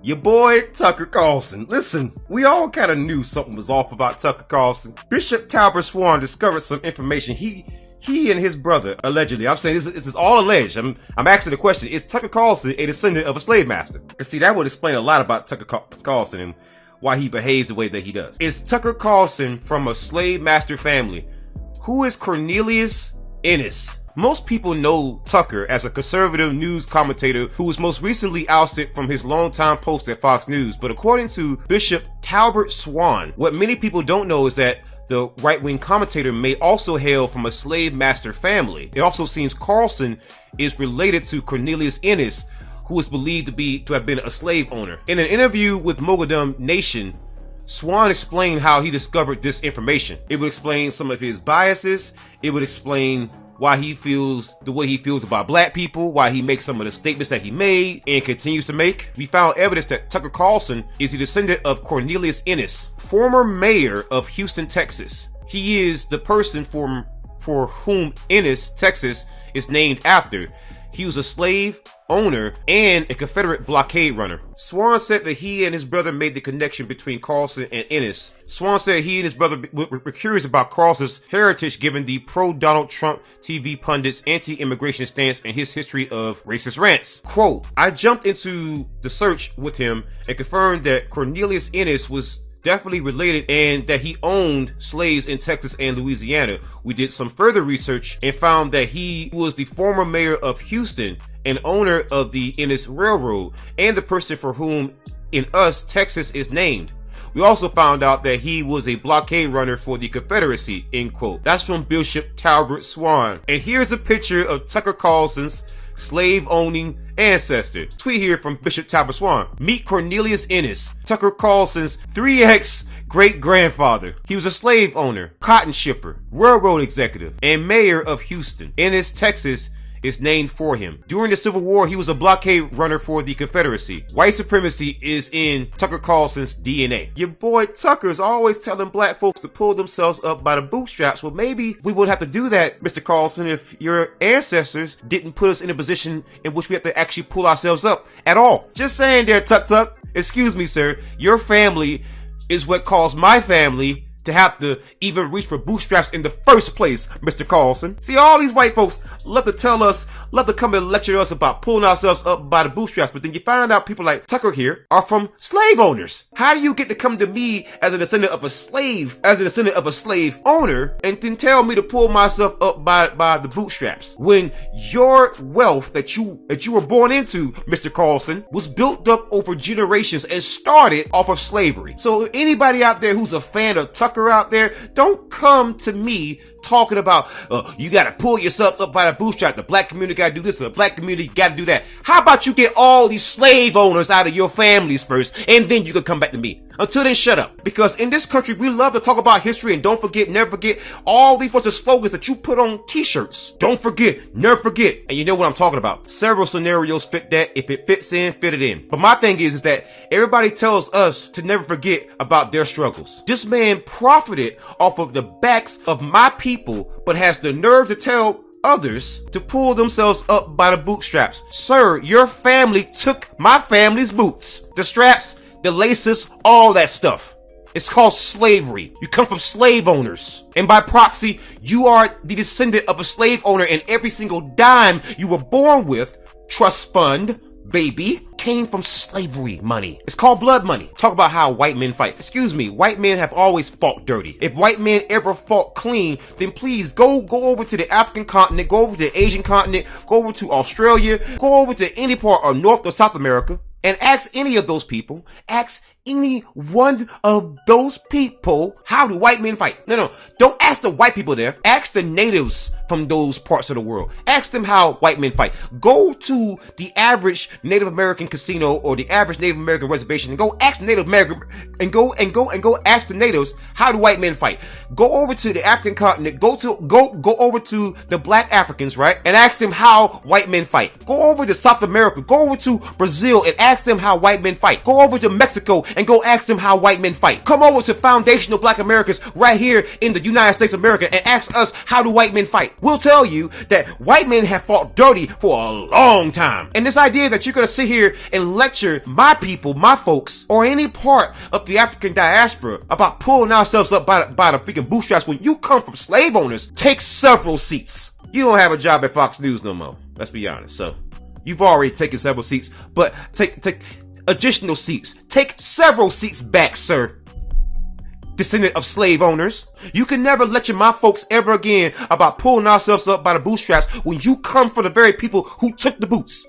Your boy, Tucker Carlson. Listen, we all kind of knew something was off about Tucker Carlson. Bishop Talbert Swan discovered some information he and his brother, allegedly, I'm saying this is all alleged. I'm asking the question, is Tucker Carlson a descendant of a slave master? Because see, that would explain a lot about Tucker Carlson and why he behaves the way that he does. Is Tucker Carlson from a slave master family? Who is Cornelius Ennis? Most people know Tucker as a conservative news commentator who was most recently ousted from his longtime post at Fox News. But according to Bishop Talbert Swan, what many people don't know is that the right-wing commentator may also hail from a slave master family. It also seems Carlson is related to Cornelius Ennis, who is believed to have been a slave owner. In an interview with Mogadam Nation, Swan explained how he discovered this information. It would explain some of his biases. It would explain why he feels the way he feels about black people, why he makes some of the statements that he made and continues to make. We found evidence that Tucker Carlson is a descendant of Cornelius Ennis, former mayor of Houston, Texas. He is the person for whom Ennis, Texas, is named after. He was a slave owner and a Confederate blockade runner. Swan said that he and his brother made the connection between Carlson and Ennis. Swan said he and his brother were curious about Carlson's heritage given the pro-Donald Trump TV pundit's anti-immigration stance and his history of racist rants. Quote, I jumped into the search with him and confirmed that Cornelius Ennis was definitely related and that he owned slaves in Texas and Louisiana. We did some further research and found that he was the former mayor of Houston and owner of the Ennis Railroad and the person for whom in us Texas is named. We also found out that he was a blockade runner for the Confederacy, end quote. That's from Bishop Talbert Swan. And here's a picture of Tucker Carlson's slave-owning ancestor. Tweet here from Bishop Talbot Swan. Meet Cornelius Ennis, Tucker Carlson's 3X great-grandfather. He was a slave owner, cotton shipper, railroad executive, and mayor of Houston. Ennis, Texas is named for him. During the Civil War, he was a blockade runner for the Confederacy. White supremacy is in Tucker Carlson's DNA. Your boy Tucker is always telling black folks to pull themselves up by the bootstraps. Well, maybe we wouldn't have to do that, Mr. Carlson, if your ancestors didn't put us in a position in which we have to actually pull ourselves up at all. Just saying there, Tuck. Excuse me, sir. Your family is what caused my family to have to even reach for bootstraps in the first place, Mr. Carlson. See, all these white folks love to come and lecture us about pulling ourselves up by the bootstraps, but then you find out people like Tucker here are from slave owners. How do you get to come to me as a descendant of a slave owner, and then tell me to pull myself up by the bootstraps when your wealth that you were born into, Mr. Carlson, was built up over generations and started off of slavery? So anybody out there who's a fan of Tucker out there, don't come to me talking about you gotta pull yourself up by the bootstrap. The black community gotta do this, and the black community gotta do that. How about you get all these slave owners out of your families first, and then you can come back to me? Until then, shut up. Because in this country, we love to talk about history and don't forget, never forget, all these bunch of slogans that you put on t-shirts. Don't forget, never forget. And you know what I'm talking about. Several scenarios fit that. If it fits in, fit it in. But my thing is that everybody tells us to never forget about their struggles. This man profited off of the backs of my people, but has the nerve to tell others to pull themselves up by the bootstraps. Sir, your family took my family's boots. The straps, the laces, all that stuff. It's called slavery. You come from slave owners. And by proxy, you are the descendant of a slave owner, and every single dime you were born with, trust fund, baby, came from slavery money. It's called blood money. Talk about how white men fight. Excuse me, white men have always fought dirty. If white men ever fought clean, then please go over to the African continent, go over to the Asian continent, go over to Australia, go over to any part of North or South America, and ask any of those people, ask any one of those people, how do white men fight? No, don't ask the white people there. Ask the natives from those parts of the world. Ask them how white men fight. Go to the average Native American casino or the average Native American reservation and go ask the Native American and go ask the natives, how do white men fight? Go over to the African continent, go over to the black Africans, right? And ask them how white men fight. Go over to South America, go over to Brazil and ask them how white men fight. Go over to Mexico and go ask them how white men fight. Come over to foundational black Americans right here in the United States of America and ask us, how do white men fight? We'll tell you that white men have fought dirty for a long time. And this idea that you're gonna sit here and lecture my people, my folks, or any part of the African diaspora about pulling ourselves up by the freaking bootstraps when you come from slave owners, take several seats. You don't have a job at Fox News no more. Let's be honest. So you've already taken several seats, but take additional seats. Take several seats back, sir. Descendant of slave owners. You can never lecture my folks ever again about pulling ourselves up by the bootstraps when you come from the very people who took the boots.